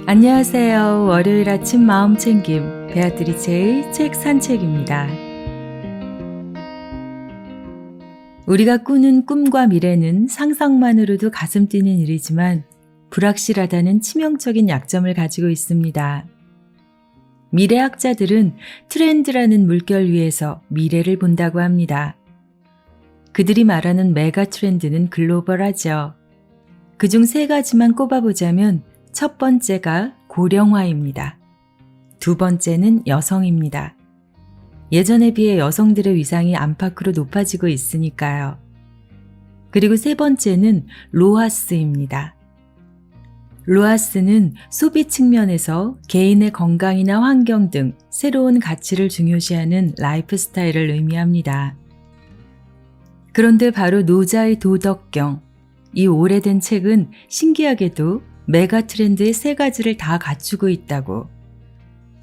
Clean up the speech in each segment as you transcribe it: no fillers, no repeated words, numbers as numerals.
안녕하세요. 월요일 아침 마음 챙김 베아트리체의 책 산책입니다. 우리가 꾸는 꿈과 미래는 상상만으로도 가슴 뛰는 일이지만 불확실하다는 치명적인 약점을 가지고 있습니다. 미래학자들은 트렌드라는 물결 위에서 미래를 본다고 합니다. 그들이 말하는 메가 트렌드는 글로벌하죠. 그중 3가지만 꼽아보자면 첫 번째가 고령화입니다. 두 번째는 여성입니다. 예전에 비해 여성들의 위상이 안팎으로 높아지고 있으니까요. 그리고 3번째는 로하스입니다. 로하스는 소비 측면에서 개인의 건강이나 환경 등 새로운 가치를 중요시하는 라이프 스타일을 의미합니다. 그런데 바로 노자의 도덕경, 이 오래된 책은 신기하게도 메가 트렌드의 3가지를 다 갖추고 있다고,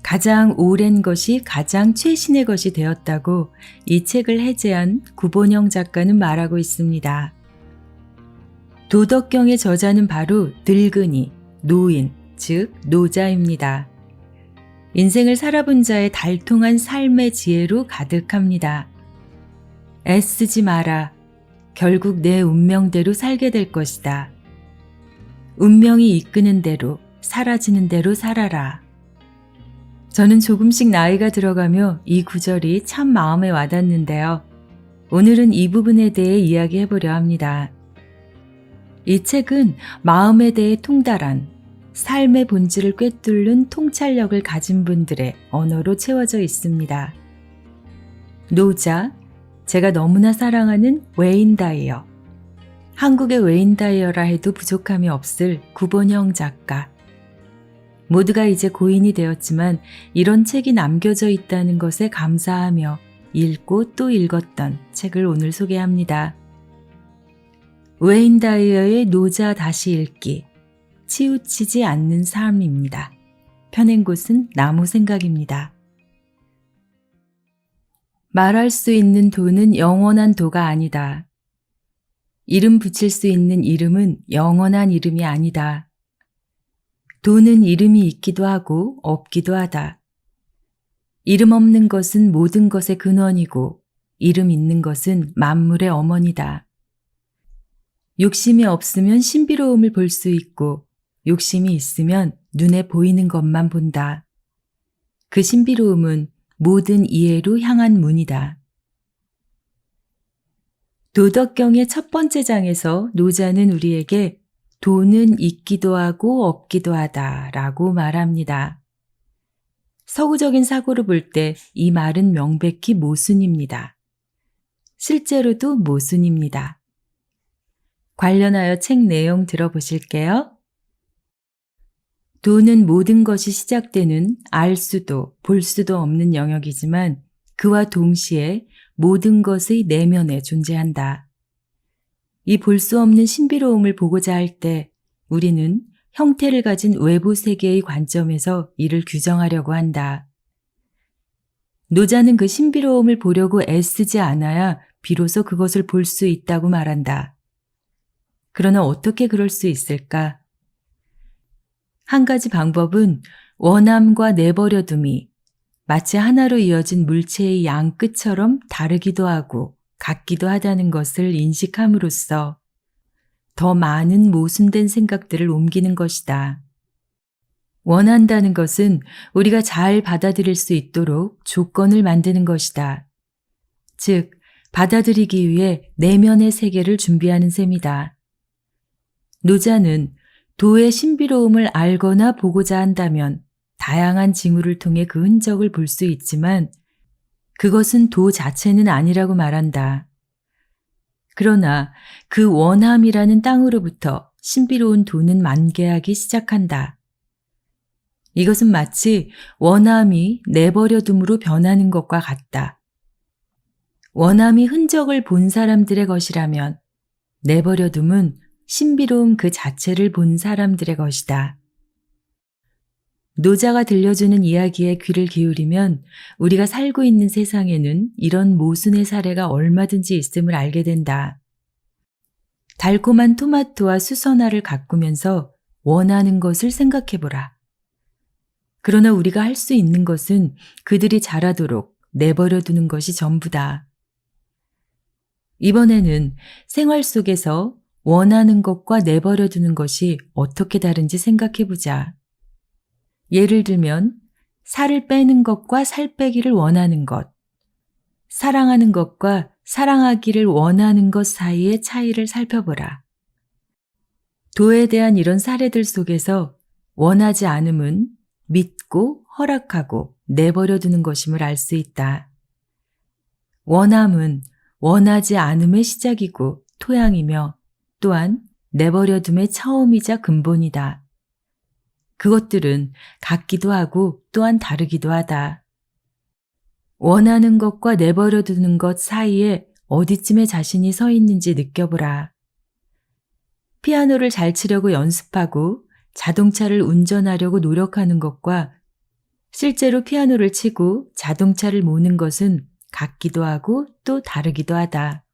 가장 오랜 것이 가장 최신의 것이 되었다고 이 책을 해제한 구본영 작가는 말하고 있습니다. 도덕경의 저자는 바로 늙은이, 노인, 즉 노자입니다. 인생을 살아본 자의 달통한 삶의 지혜로 가득합니다. 애쓰지 마라. 결국 내 운명대로 살게 될 것이다. 운명이 이끄는 대로, 사라지는 대로 살아라. 저는 조금씩 나이가 들어가며 이 구절이 참 마음에 와닿는데요. 오늘은 이 부분에 대해 이야기해보려 합니다. 이 책은 마음에 대해 통달한, 삶의 본질을 꿰뚫는 통찰력을 가진 분들의 언어로 채워져 있습니다. 노자, 제가 너무나 사랑하는 웨인 다이어, 한국의 웨인 다이어라 해도 부족함이 없을 구본영 작가. 모두가 이제 고인이 되었지만 이런 책이 남겨져 있다는 것에 감사하며 읽고 또 읽었던 책을 오늘 소개합니다. 웨인 다이어의 노자 다시 읽기, 치우치지 않는 삶입니다. 펴낸 곳은 나무 생각입니다. 말할 수 있는 도는 영원한 도가 아니다. 이름 붙일 수 있는 이름은 영원한 이름이 아니다. 도는 이름이 있기도 하고 없기도 하다. 이름 없는 것은 모든 것의 근원이고 이름 있는 것은 만물의 어머니다. 욕심이 없으면 신비로움을 볼 수 있고 욕심이 있으면 눈에 보이는 것만 본다. 그 신비로움은 모든 이해로 향한 문이다. 도덕경의 첫 번째 장에서 노자는 우리에게 도는 있기도 하고 없기도 하다라고 말합니다. 서구적인 사고로 볼 때 이 말은 명백히 모순입니다. 실제로도 모순입니다. 관련하여 책 내용 들어보실게요. 도는 모든 것이 시작되는 알 수도 볼 수도 없는 영역이지만 그와 동시에 모든 것의 내면에 존재한다. 이 볼 수 없는 신비로움을 보고자 할 때 우리는 형태를 가진 외부 세계의 관점에서 이를 규정하려고 한다. 노자는 그 신비로움을 보려고 애쓰지 않아야 비로소 그것을 볼 수 있다고 말한다. 그러나 어떻게 그럴 수 있을까? 한 가지 방법은 원함과 내버려둠이 마치 하나로 이어진 물체의 양 끝처럼 다르기도 하고 같기도 하다는 것을 인식함으로써 더 많은 모순된 생각들을 옮기는 것이다. 원한다는 것은 우리가 잘 받아들일 수 있도록 조건을 만드는 것이다. 즉, 받아들이기 위해 내면의 세계를 준비하는 셈이다. 노자는 도의 신비로움을 알거나 보고자 한다면 다양한 징후를 통해 그 흔적을 볼 수 있지만 그것은 도 자체는 아니라고 말한다. 그러나 그 원함이라는 땅으로부터 신비로운 도는 만개하기 시작한다. 이것은 마치 원함이 내버려둠으로 변하는 것과 같다. 원함이 흔적을 본 사람들의 것이라면 내버려둠은 신비로움 그 자체를 본 사람들의 것이다. 노자가 들려주는 이야기에 귀를 기울이면 우리가 살고 있는 세상에는 이런 모순의 사례가 얼마든지 있음을 알게 된다. 달콤한 토마토와 수선화를 가꾸면서 원하는 것을 생각해보라. 그러나 우리가 할 수 있는 것은 그들이 자라도록 내버려 두는 것이 전부다. 이번에는 생활 속에서 원하는 것과 내버려 두는 것이 어떻게 다른지 생각해 보자. 예를 들면 살을 빼는 것과 살 빼기를 원하는 것, 사랑하는 것과 사랑하기를 원하는 것 사이의 차이를 살펴보라. 도에 대한 이런 사례들 속에서 원하지 않음은 믿고 허락하고 내버려 두는 것임을 알 수 있다. 원함은 원하지 않음의 시작이고 토양이며 또한 내버려 둠의 처음이자 근본이다. 그것들은 같기도 하고 또한 다르기도 하다. 원하는 것과 내버려 두는 것 사이에 어디쯤에 자신이 서 있는지 느껴보라. 피아노를 잘 치려고 연습하고 자동차를 운전하려고 노력하는 것과 실제로 피아노를 치고 자동차를 모는 것은 같기도 하고 또 다르기도 하다.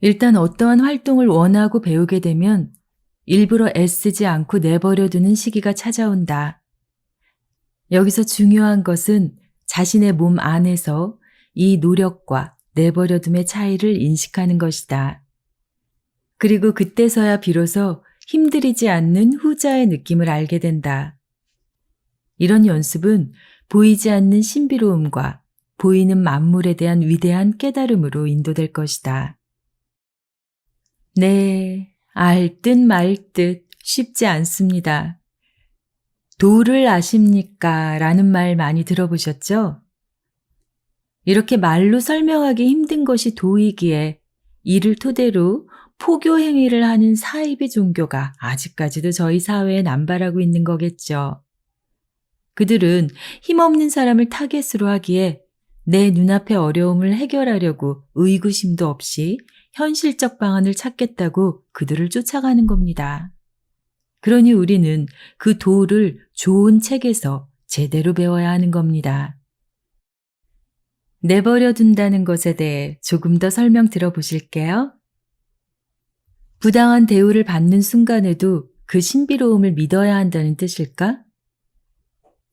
일단 어떠한 활동을 원하고 배우게 되면 일부러 애쓰지 않고 내버려 두는 시기가 찾아온다. 여기서 중요한 것은 자신의 몸 안에서 이 노력과 내버려 둠의 차이를 인식하는 것이다. 그리고 그때서야 비로소 힘들이지 않는 후자의 느낌을 알게 된다. 이런 연습은 보이지 않는 신비로움과 보이는 만물에 대한 위대한 깨달음으로 인도될 것이다. 네, 알 듯 말 듯 쉽지 않습니다. 도를 아십니까? 라는 말 많이 들어보셨죠? 이렇게 말로 설명하기 힘든 것이 도이기에 이를 토대로 포교 행위를 하는 사이비 종교가 아직까지도 저희 사회에 남발하고 있는 거겠죠. 그들은 힘없는 사람을 타겟으로 하기에 내 눈앞의 어려움을 해결하려고 의구심도 없이 현실적 방안을 찾겠다고 그들을 쫓아가는 겁니다. 그러니 우리는 그 도를 좋은 책에서 제대로 배워야 하는 겁니다. 내버려 둔다는 것에 대해 조금 더 설명 들어보실게요. 부당한 대우를 받는 순간에도 그 신비로움을 믿어야 한다는 뜻일까?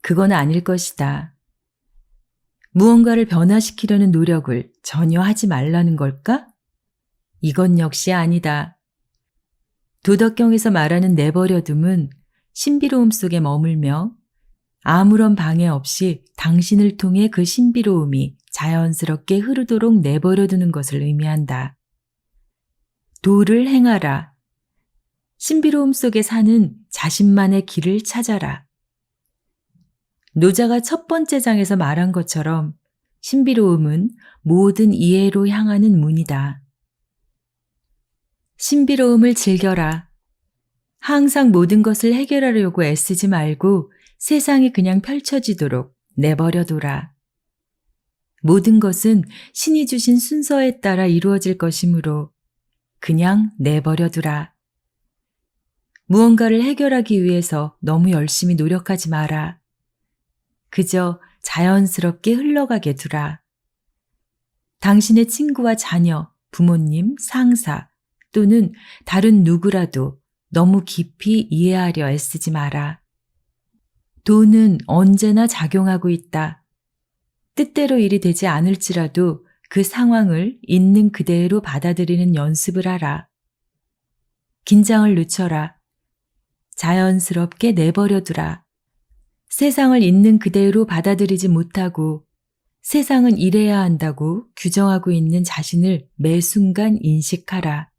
그건 아닐 것이다. 무언가를 변화시키려는 노력을 전혀 하지 말라는 걸까? 이건 역시 아니다. 도덕경에서 말하는 내버려둠은 신비로움 속에 머물며 아무런 방해 없이 당신을 통해 그 신비로움이 자연스럽게 흐르도록 내버려두는 것을 의미한다. 도를 행하라. 신비로움 속에 사는 자신만의 길을 찾아라. 노자가 첫 번째 장에서 말한 것처럼 신비로움은 모든 이해로 향하는 문이다. 신비로움을 즐겨라. 항상 모든 것을 해결하려고 애쓰지 말고 세상이 그냥 펼쳐지도록 내버려둬라. 모든 것은 신이 주신 순서에 따라 이루어질 것이므로 그냥 내버려두라. 무언가를 해결하기 위해서 너무 열심히 노력하지 마라. 그저 자연스럽게 흘러가게 두라. 당신의 친구와 자녀, 부모님, 상사 또는 다른 누구라도 너무 깊이 이해하려 애쓰지 마라. 도는 언제나 작용하고 있다. 뜻대로 일이 되지 않을지라도 그 상황을 있는 그대로 받아들이는 연습을 하라. 긴장을 늦춰라. 자연스럽게 내버려두라. 세상을 있는 그대로 받아들이지 못하고 세상은 이래야 한다고 규정하고 있는 자신을 매 순간 인식하라.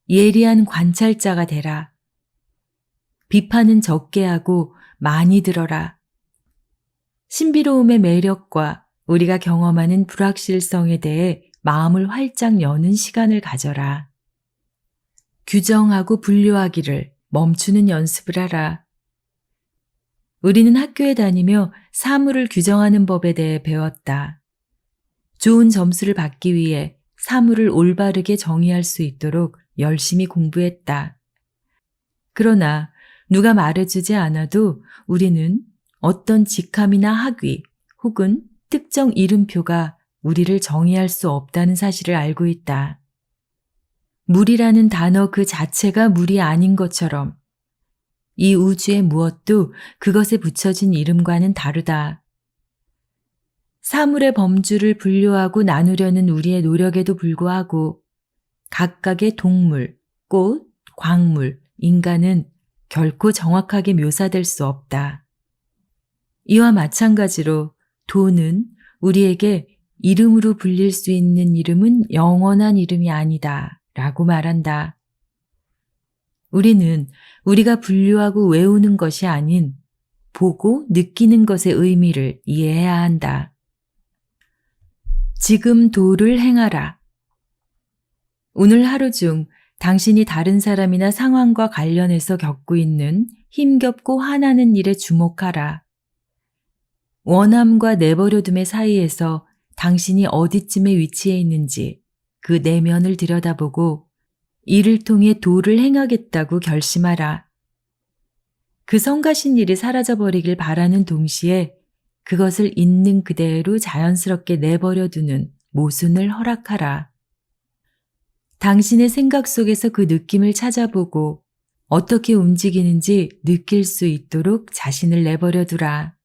예리한 관찰자가 되라. 비판은 적게 하고 많이 들어라. 신비로움의 매력과 우리가 경험하는 불확실성에 대해 마음을 활짝 여는 시간을 가져라. 규정하고 분류하기를 멈추는 연습을 하라. 우리는 학교에 다니며 사물을 규정하는 법에 대해 배웠다. 좋은 점수를 받기 위해 사물을 올바르게 정의할 수 있도록 열심히 공부했다. 그러나 누가 말해주지 않아도 우리는 어떤 직함이나 학위 혹은 특정 이름표가 우리를 정의할 수 없다는 사실을 알고 있다. 물이라는 단어 그 자체가 물이 아닌 것처럼 이 우주의 무엇도 그것에 붙여진 이름과는 다르다. 사물의 범주를 분류하고 나누려는 우리의 노력에도 불구하고 각각의 동물, 꽃, 광물, 인간은 결코 정확하게 묘사될 수 없다. 이와 마찬가지로 돈은 우리에게 이름으로 불릴 수 있는 이름은 영원한 이름이 아니다 라고 말한다. 우리는 우리가 분류하고 외우는 것이 아닌 보고 느끼는 것의 의미를 이해해야 한다. 지금 도를 행하라. 오늘 하루 중 당신이 다른 사람이나 상황과 관련해서 겪고 있는 힘겹고 화나는 일에 주목하라. 원함과 내버려둠의 사이에서 당신이 어디쯤에 위치해 있는지 그 내면을 들여다보고 이를 통해 도를 행하겠다고 결심하라. 그 성가신 일이 사라져버리길 바라는 동시에 그것을 있는 그대로 자연스럽게 내버려두는 모순을 허락하라. 당신의 생각 속에서 그 느낌을 찾아보고 어떻게 움직이는지 느낄 수 있도록 자신을 내버려두라.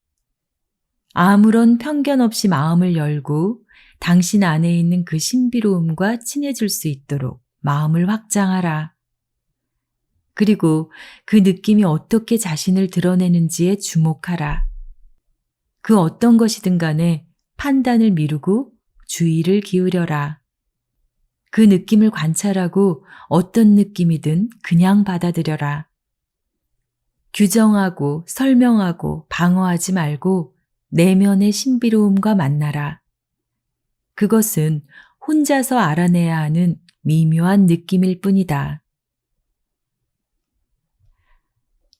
아무런 편견 없이 마음을 열고 당신 안에 있는 그 신비로움과 친해질 수 있도록 마음을 확장하라. 그리고 그 느낌이 어떻게 자신을 드러내는지에 주목하라. 그 어떤 것이든 간에 판단을 미루고 주의를 기울여라. 그 느낌을 관찰하고 어떤 느낌이든 그냥 받아들여라. 규정하고 설명하고 방어하지 말고 내면의 신비로움과 만나라. 그것은 혼자서 알아내야 하는 미묘한 느낌일 뿐이다.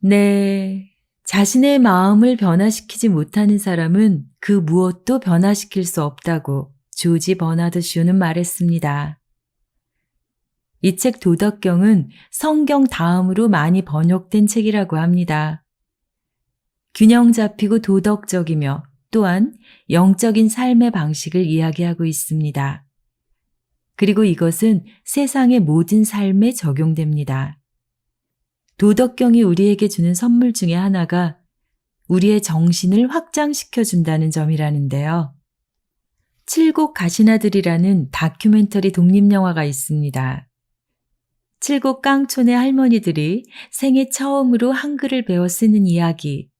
네, 자신의 마음을 변화시키지 못하는 사람은 그 무엇도 변화시킬 수 없다고 조지 버나드 쇼는 말했습니다. 이 책 도덕경은 성경 다음으로 많이 번역된 책이라고 합니다. 균형 잡히고 도덕적이며 또한 영적인 삶의 방식을 이야기하고 있습니다. 그리고 이것은 세상의 모든 삶에 적용됩니다. 도덕경이 우리에게 주는 선물 중에 하나가 우리의 정신을 확장시켜준다는 점이라는데요. 칠곡 가시나들이라는 다큐멘터리 독립영화가 있습니다. 칠곡 깡촌의 할머니들이 생애 처음으로 한글을 배워 쓰는 이야기,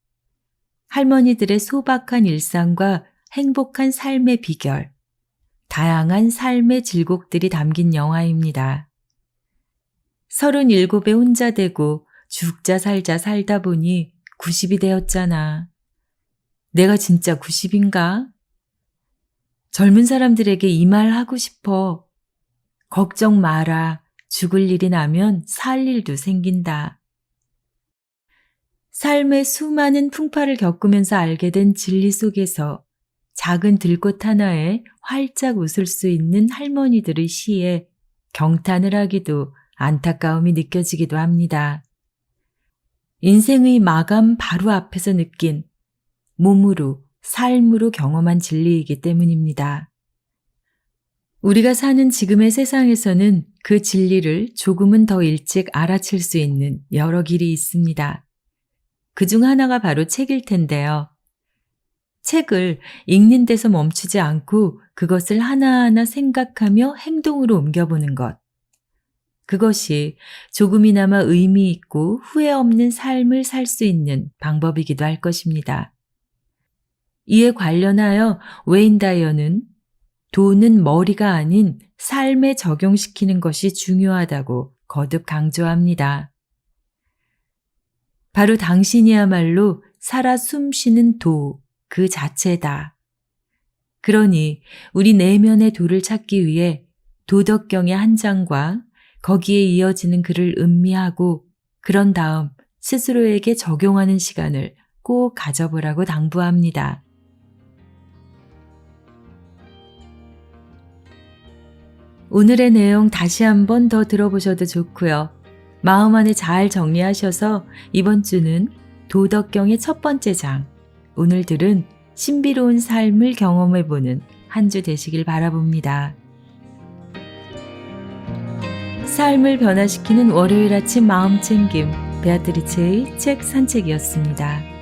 할머니들의 소박한 일상과 행복한 삶의 비결, 다양한 삶의 질곡들이 담긴 영화입니다. 37에 혼자 되고 죽자 살자 살다 보니 90이 되었잖아. 내가 진짜 90인가? 젊은 사람들에게 이 말 하고 싶어. 걱정 마라. 죽을 일이 나면 살 일도 생긴다. 삶의 수많은 풍파를 겪으면서 알게 된 진리 속에서 작은 들꽃 하나에 활짝 웃을 수 있는 할머니들의 시에 경탄을 하기도 안타까움이 느껴지기도 합니다. 인생의 마감 바로 앞에서 느낀 몸으로, 삶으로 경험한 진리이기 때문입니다. 우리가 사는 지금의 세상에서는 그 진리를 조금은 더 일찍 알아챌 수 있는 여러 길이 있습니다. 그중 하나가 바로 책일 텐데요. 책을 읽는 데서 멈추지 않고 그것을 하나하나 생각하며 행동으로 옮겨보는 것. 그것이 조금이나마 의미 있고 후회 없는 삶을 살 수 있는 방법이기도 할 것입니다. 이에 관련하여 웨인 다이어는 돈은 머리가 아닌 삶에 적용시키는 것이 중요하다고 거듭 강조합니다. 바로 당신이야말로 살아 숨쉬는 도 그 자체다. 그러니 우리 내면의 도를 찾기 위해 도덕경의 한 장과 거기에 이어지는 글을 음미하고 그런 다음 스스로에게 적용하는 시간을 꼭 가져보라고 당부합니다. 오늘의 내용 다시 한번 더 들어보셔도 좋고요. 마음 안에 잘 정리하셔서 이번 주는 도덕경의 첫 번째 장, 오늘들은 신비로운 삶을 경험해보는 한 주 되시길 바라봅니다. 삶을 변화시키는 월요일 아침 마음챙김, 베아트리체의 책 산책이었습니다.